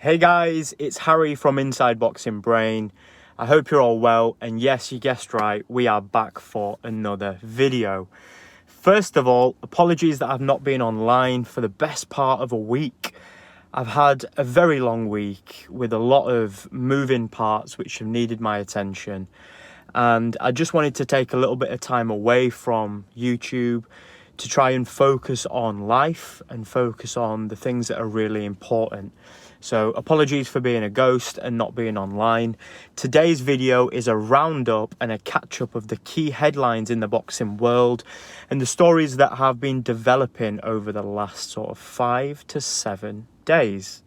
Hey guys, it's Harry from Inside Boxing Brain. I hope you're all well, and yes, you guessed right, we are back for another video. First of all, apologies that I've not been online for the best part of a week. I've had a very long week with a lot of moving parts which have needed my attention, and I just wanted to take a little bit of time away from YouTube to try and focus on life and focus on the things that are really important. So apologies for being a ghost and not being online. Today's video is a roundup and a catch-up of the key headlines in the boxing world and the stories that have been developing over the last sort of 5 to 7 days.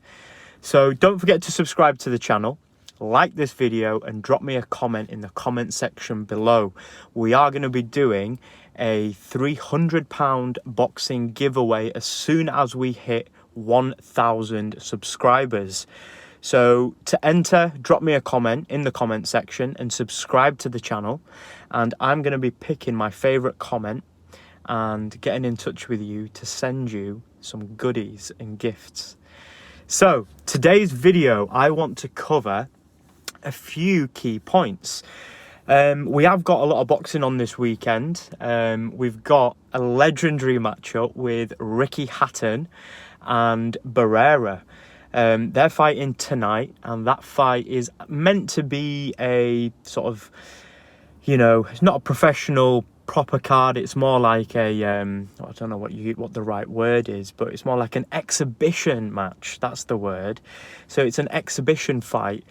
So don't forget to subscribe to the channel, like this video, and drop me a comment in the comment section below. We are going to be doing a £300 boxing giveaway as soon as we hit 1,000 subscribers. So to enter, drop me a comment in the comment section and subscribe to the channel, and I'm going to be picking my favorite comment and getting in touch with you to send you some goodies and gifts. So today's video, I want to cover a few key points. We have got a lot of boxing on this weekend. We've got a legendary matchup with Ricky Hatton and Barrera. They're fighting tonight, and that fight is meant to be a sort of, it's not a professional proper card. It's more like a I don't know what the right word is, but it's more like an exhibition match. That's the word. So it's an exhibition fight.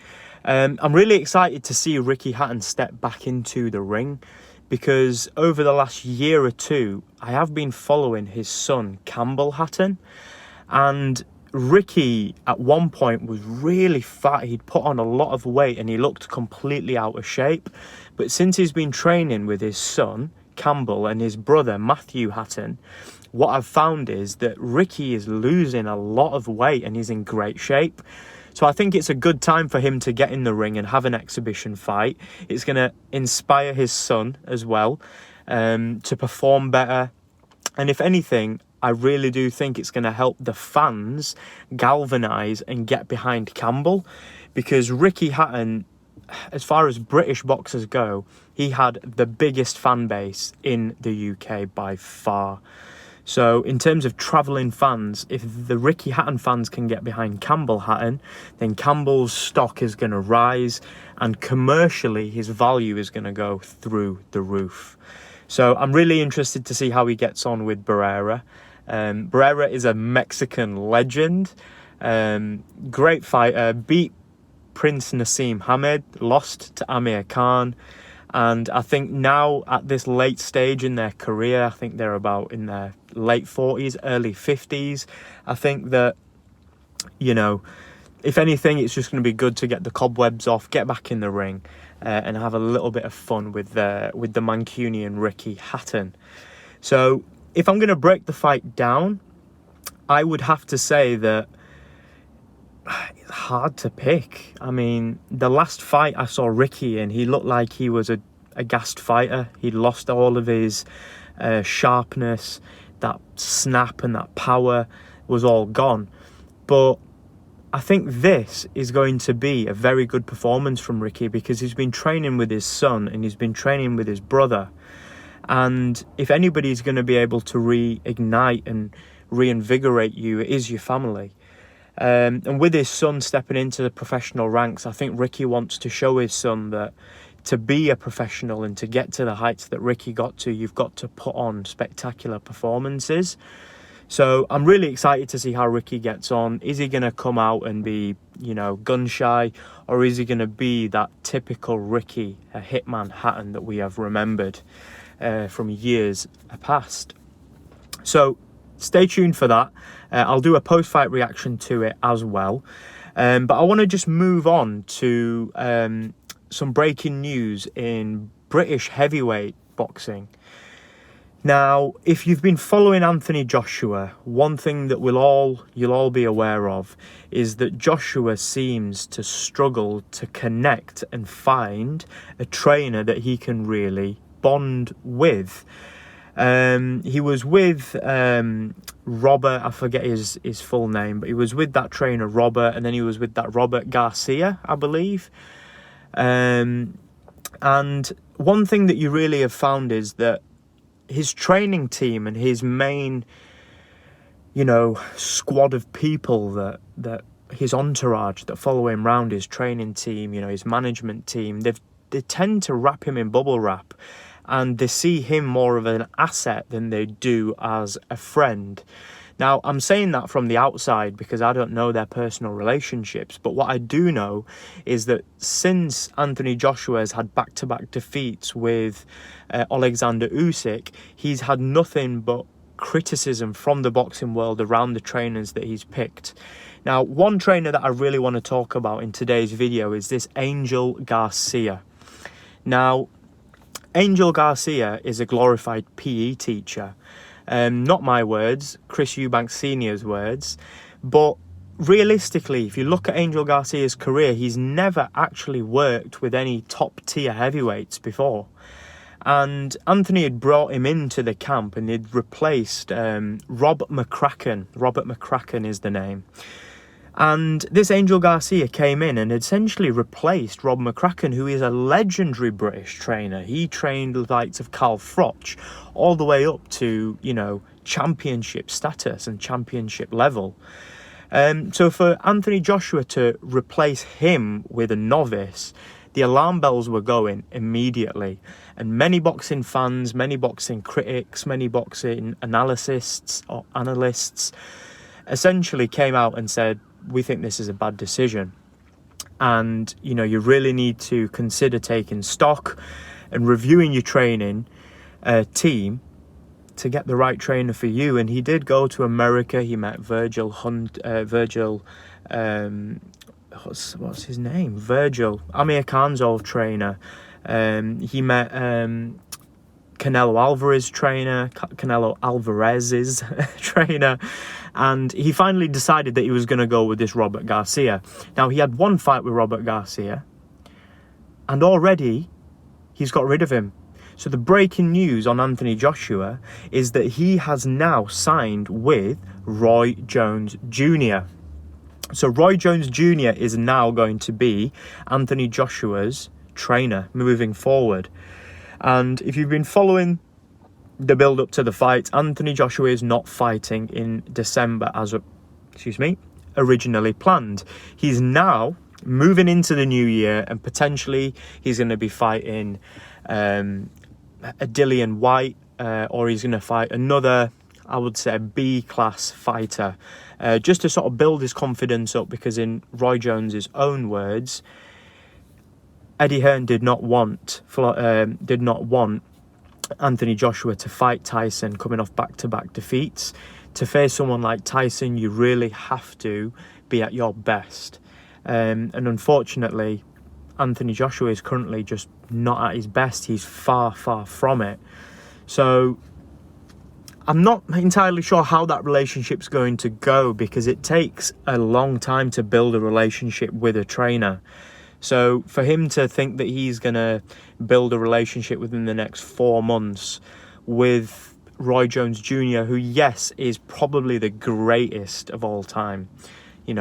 I'm really excited to see Ricky Hatton step back into the ring, because over the last year or two, I have been following his son, Campbell Hatton, and Ricky at one point was really fat. He'd put on a lot of weight and he looked completely out of shape. But since he's been training with his son, Campbell, and his brother, Matthew Hatton, what I've found is that Ricky is losing a lot of weight and he's in great shape. So I think it's a good time for him to get in the ring and have an exhibition fight. It's going to inspire his son as well to perform better. And if anything, I really do think it's going to help the fans galvanise and get behind Campbell, because Ricky Hatton, as far as British boxers go, he had the biggest fan base in the UK by far. So in terms of travelling fans, if the Ricky Hatton fans can get behind Campbell Hatton, then Campbell's stock is going to rise, and commercially his value is going to go through the roof. So I'm really interested to see how he gets on with Barrera. Barrera is a Mexican legend, great fighter, beat Prince Nassim Hamed, lost to Amir Khan. And I think now at this late stage in their career, I think they're about in their late 40s, early 50s. I think that, if anything, it's just going to be good to get the cobwebs off, get back in the ring, and have a little bit of fun with the Mancunian Ricky Hatton. So if I'm going to break the fight down, I would have to say that it's hard to pick. I mean, the last fight I saw Ricky in, he looked like he was a gassed fighter. He'd lost all of his sharpness, that snap and that power was all gone. But I think this is going to be a very good performance from Ricky, because he's been training with his son and he's been training with his brother. And if anybody's going to be able to reignite and reinvigorate you, it is your family. And with his son stepping into the professional ranks, I think Ricky wants to show his son that to be a professional and to get to the heights that Ricky got to, you've got to put on spectacular performances. So I'm really excited to see how Ricky gets on. Is he going to come out and be, gun shy, or is he going to be that typical Ricky, a hitman Hatton that we have remembered from years past? So stay tuned for that. I'll do a post-fight reaction to it as well. But I want to just move on to some breaking news in British heavyweight boxing. Now, if you've been following Anthony Joshua, one thing that you'll all be aware of is that Joshua seems to struggle to connect and find a trainer that he can really bond with. He was with Robert, I forget his full name, but he was with that trainer Robert, and then he was with that Robert Garcia, I believe. And one thing that you really have found is that his training team and his main, squad of people that his entourage that follow him around, his training team, his management team, they tend to wrap him in bubble wrap, and they see him more of an asset than they do as a friend. Now, I'm saying that from the outside because I don't know their personal relationships, but what I do know is that since Anthony Joshua has had back-to-back defeats with Alexander Usyk, he's had nothing but criticism from the boxing world around the trainers that he's picked. Now, one trainer that I really want to talk about in today's video is this Angel Garcia. Now, Angel Garcia is a glorified PE teacher. Not my words, Chris Eubanks Sr.'s words, but realistically, if you look at Angel Garcia's career, he's never actually worked with any top-tier heavyweights before. And Anthony had brought him into the camp and he'd replaced Rob McCracken. Robert McCracken is the name. And this Angel Garcia came in and essentially replaced Rob McCracken, who is a legendary British trainer. He trained the likes of Carl Froch all the way up to, championship status and championship level. So for Anthony Joshua to replace him with a novice, the alarm bells were going immediately. And many boxing fans, many boxing critics, many boxing analysts essentially came out and said, we think this is a bad decision. And, you really need to consider taking stock and reviewing your training team to get the right trainer for you. And he did go to America. He met Virgil Hunt, what's his name? Virgil, Amir Khan's old trainer. He met Canelo Alvarez's trainer, and he finally decided that he was going to go with this Robert Garcia. Now, he had one fight with Robert Garcia, and already he's got rid of him. So the breaking news on Anthony Joshua is that he has now signed with Roy Jones Jr. So Roy Jones Jr. is now going to be Anthony Joshua's trainer moving forward. And if you've been following the build up to the fight, Anthony Joshua is not fighting in December as originally planned. He's now moving into the new year, and potentially he's going to be fighting a Dillian White, or he's going to fight another, I would say, B-class fighter, just to sort of build his confidence up, because in Roy Jones's own words, Eddie Hearn did not want Anthony Joshua to fight Tyson coming off back-to-back defeats. To face someone like Tyson, you really have to be at your best. And unfortunately, Anthony Joshua is currently just not at his best. He's far, far from it. So I'm not entirely sure how that relationship's going to go, because it takes a long time to build a relationship with a trainer. So for him to think that he's going to build a relationship within the next 4 months with Roy Jones Jr., who, yes, is probably the greatest of all time,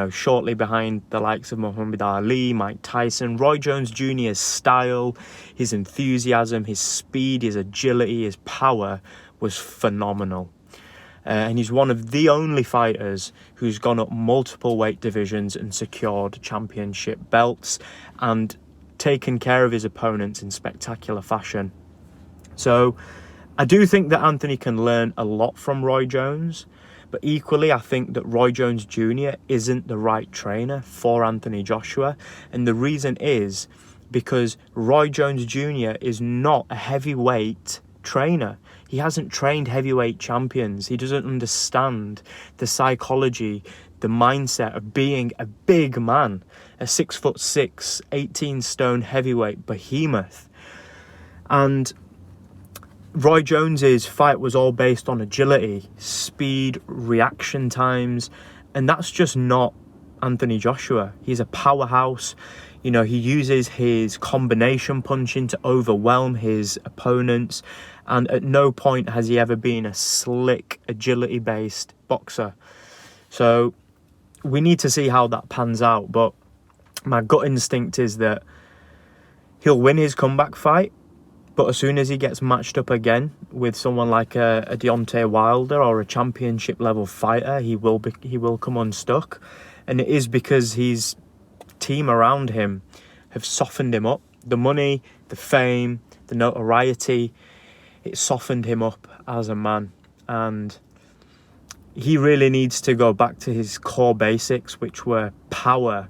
shortly behind the likes of Muhammad Ali, Mike Tyson, Roy Jones Jr.'s style, his enthusiasm, his speed, his agility, his power was phenomenal. And he's one of the only fighters who's gone up multiple weight divisions and secured championship belts and taken care of his opponents in spectacular fashion. So I do think that Anthony can learn a lot from Roy Jones, but equally I think that Roy Jones Jr. isn't the right trainer for Anthony Joshua. And the reason is because Roy Jones Jr. is not a heavyweight trainer. He hasn't trained heavyweight champions. He doesn't understand the psychology, the mindset of being a big man, a 6'6", 18-stone heavyweight behemoth. And Roy Jones's fight was all based on agility, speed, reaction times, and that's just not Anthony Joshua. He's a powerhouse. You know, he uses his combination punching to overwhelm his opponents. And at no point has he ever been a slick, agility-based boxer. So we need to see how that pans out. But my gut instinct is that he'll win his comeback fight. But as soon as he gets matched up again with someone like a Deontay Wilder or a championship level fighter, he will come unstuck. And it is because his team around him have softened him up. The money, the fame, the notoriety, it softened him up as a man. And he really needs to go back to his core basics, which were power,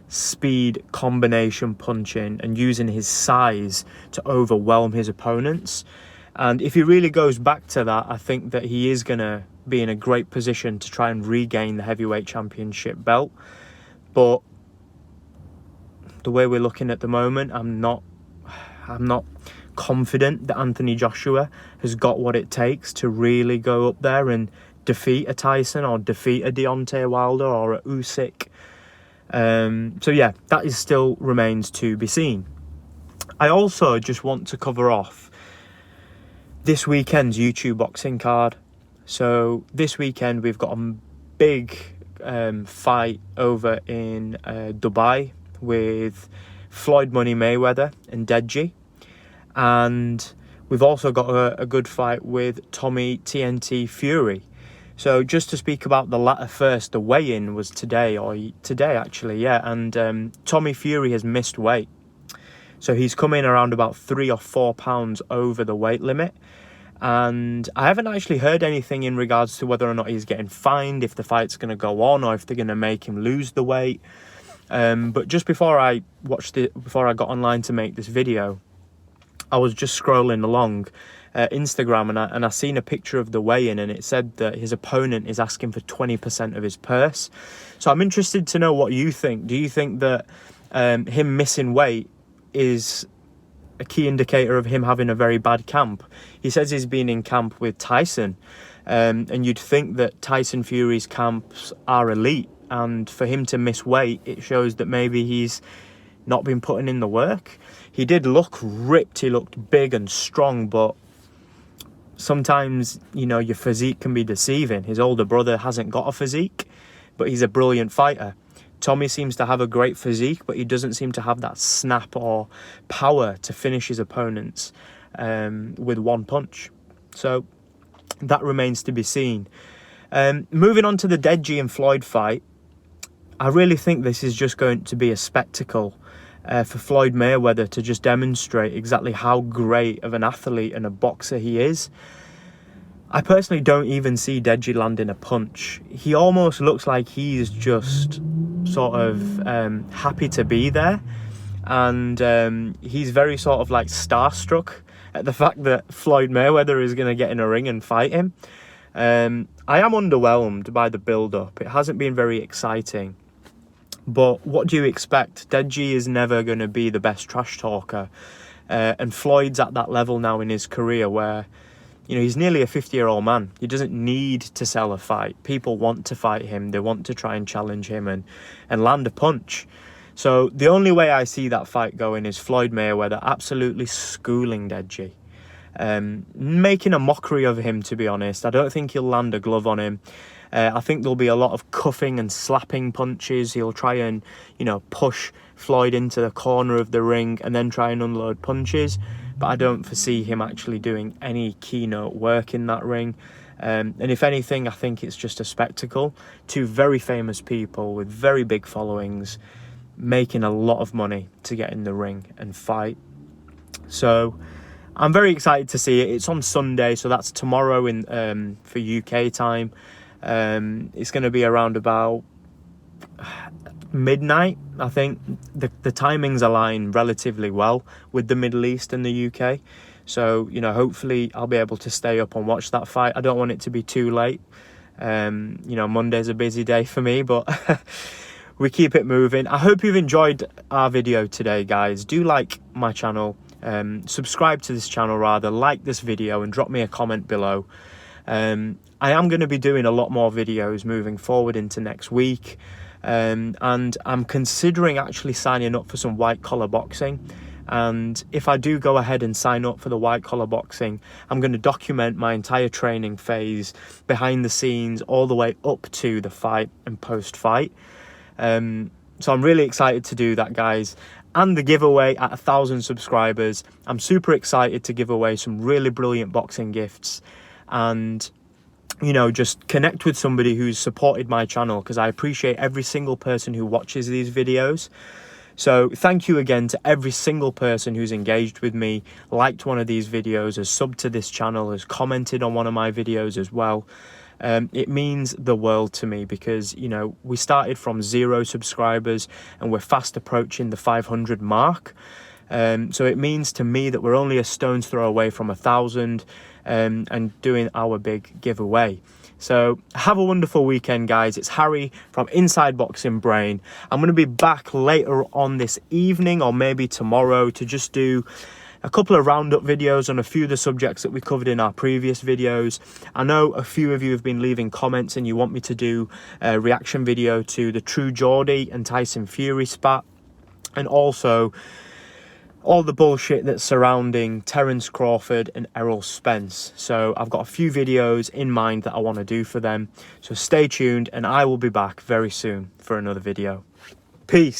speed, combination punching, and using his size to overwhelm his opponents. And if he really goes back to that, I think that he is going to be in a great position to try and regain the heavyweight championship belt. But the way we're looking at the moment, I'm not confident that Anthony Joshua has got what it takes to really go up there and defeat a Tyson or defeat a Deontay Wilder or a Usyk. So yeah, that is still remains to be seen. I also just want to cover off this weekend's YouTube boxing card. So this weekend we've got a big fight over in Dubai with Floyd Money Mayweather and Deji. And we've also got a good fight with Tommy TNT Fury. So just to speak about the latter first, the weigh-in was today actually, yeah. And Tommy Fury has missed weight. So he's come in around about 3 or 4 pounds over the weight limit. And I haven't actually heard anything in regards to whether or not he's getting fined, if the fight's going to go on, or if they're going to make him lose the weight. But just before I got online to make this video, I was just scrolling along Instagram and I seen a picture of the weigh-in, and it said that his opponent is asking for 20% of his purse. So I'm interested to know what you think. Do you think that him missing weight is a key indicator of him having a very bad camp? He says he's been in camp with Tyson, and you'd think that Tyson Fury's camps are elite, and for him to miss weight, it shows that maybe he's not been putting in the work. He did look ripped, he looked big and strong, but sometimes, you know, your physique can be deceiving. His older brother hasn't got a physique, but he's a brilliant fighter. Tommy seems to have a great physique, but he doesn't seem to have that snap or power to finish his opponents with one punch. So that remains to be seen. Moving on to the Deji and Floyd fight, I really think this is just going to be a spectacle for Floyd Mayweather to just demonstrate exactly how great of an athlete and a boxer he is. I personally don't even see Deji landing a punch. He almost looks like he's just sort of happy to be there, and he's very sort of like starstruck at the fact that Floyd Mayweather is going to get in a ring and fight him. I am underwhelmed by the build-up. It hasn't been very exciting. But what do you expect? Deji is never going to be the best trash talker. And Floyd's at that level now in his career where, you know, he's nearly a 50-year-old man. He doesn't need to sell a fight. People want to fight him. They want to try and challenge him and land a punch. So the only way I see that fight going is Floyd Mayweather absolutely schooling Deji. Making a mockery of him, to be honest. I don't think he'll land a glove on him. I think there'll be a lot of cuffing and slapping punches. He'll try and, you know, push Floyd into the corner of the ring and then try and unload punches. But I don't foresee him actually doing any keynote work in that ring. And if anything, I think it's just a spectacle. Two very famous people with very big followings making a lot of money to get in the ring and fight. So I'm very excited to see it. It's on Sunday, so that's tomorrow for UK time. It's going to be around about midnight. I think the timings align relatively well with the Middle East and the UK. So, you know, hopefully I'll be able to stay up and watch that fight. I don't want it to be too late. You know, Monday's a busy day for me, but we keep it moving. I hope you've enjoyed our video today, guys. Do like my channel. Subscribe to this channel rather, like this video and drop me a comment below. I am going to be doing a lot more videos moving forward into next week. and I'm considering actually signing up for some white collar boxing. And if I do go ahead and sign up for the white collar boxing, I'm going to document my entire training phase behind the scenes all the way up to the fight and post fight. So I'm really excited to do that, guys. And the giveaway at 1,000 subscribers, I'm super excited to give away some really brilliant boxing gifts and, you know, just connect with somebody who's supported my channel, because I appreciate every single person who watches these videos. So thank you again to every single person who's engaged with me, liked one of these videos, has subbed to this channel, has commented on one of my videos as well. It means the world to me, because, you know, we started from 0 subscribers and we're fast approaching the 500 mark. So it means to me that we're only a stone's throw away from 1,000 and doing our big giveaway. So have a wonderful weekend, guys. It's Harry from Inside Boxing Brain. I'm going to be back later on this evening or maybe tomorrow to just do a couple of roundup videos on a few of the subjects that we covered in our previous videos. I know a few of you have been leaving comments and you want me to do a reaction video to the True Geordie and Tyson Fury spat, and also all the bullshit that's surrounding Terence Crawford and Errol Spence. So I've got a few videos in mind that I want to do for them. So stay tuned and I will be back very soon for another video. Peace.